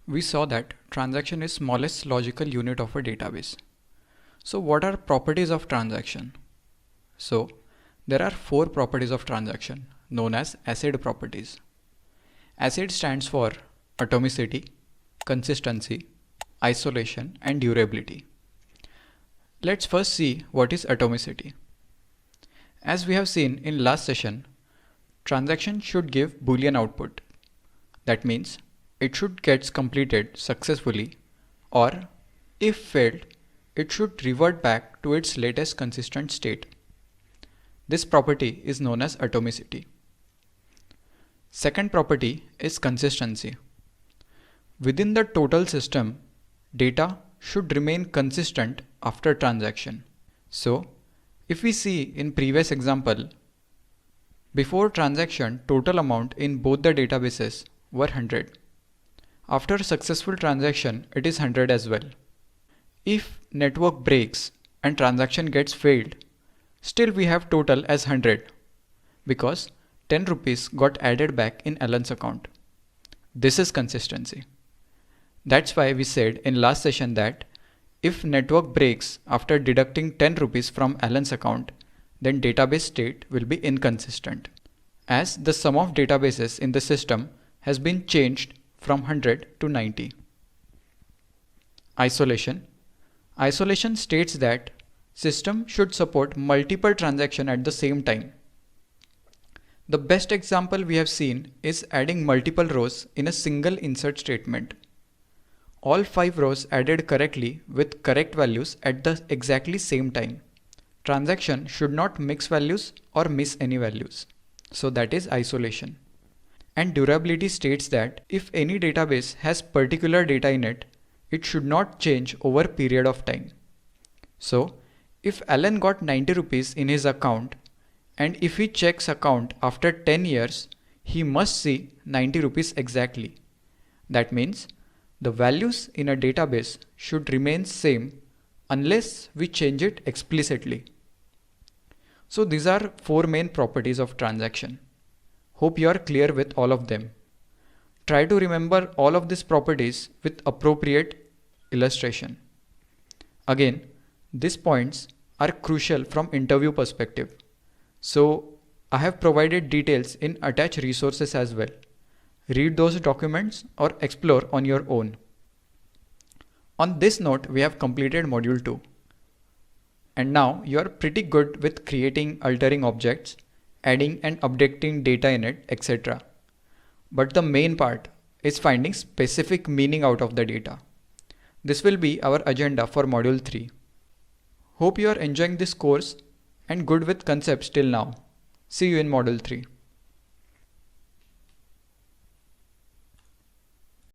We saw that transaction is smallest logical unit of a database. So what are properties of transaction? So there are four properties of transaction known as ACID properties. ACID stands for atomicity, consistency, isolation, and durability. Let's first see what is atomicity. As we have seen in last session, transaction should give Boolean output. That means it should get completed successfully, or if failed, it should revert back to its latest consistent state. This property is known as atomicity. Second property is consistency. Within the total system, data should remain consistent after transaction. So, if we see in previous example, before transaction total amount in both the databases were 100. After successful transaction, it is 100 as well. If network breaks and transaction gets failed, still we have total as 100 because 10 rupees got added back in Alan's account. This is consistency. That's why we said in last session that if network breaks after deducting 10 rupees from Alan's account, then database state will be inconsistent, as the sum of databases in the system has been changed from 100 to 90. Isolation. Isolation states that system should support multiple transactions at the same time. The best example we have seen is adding multiple rows in a single insert statement. All 5 rows added correctly with correct values at the exactly same time. Transaction should not mix values or miss any values. So that is isolation. And durability states that if any database has particular data in it, it should not change over a period of time. So if Alan got 90 rupees in his account, and if he checks account after 10 years, he must see 90 rupees exactly. That means the values in a database should remain same unless we change it explicitly. So these are four main properties of transaction. Hope you are clear with all of them. Try to remember all of these properties with appropriate illustration. Again, these points are crucial from interview perspective. So I have provided details in attached resources as well. Read those documents or explore on your own. On this note, we have completed module 2. And now you are pretty good with creating, altering objects, adding and updating data in it, etc. But the main part is finding specific meaning out of the data. This will be our agenda for module 3. Hope you are enjoying this course and good with concepts till now. See you in module 3.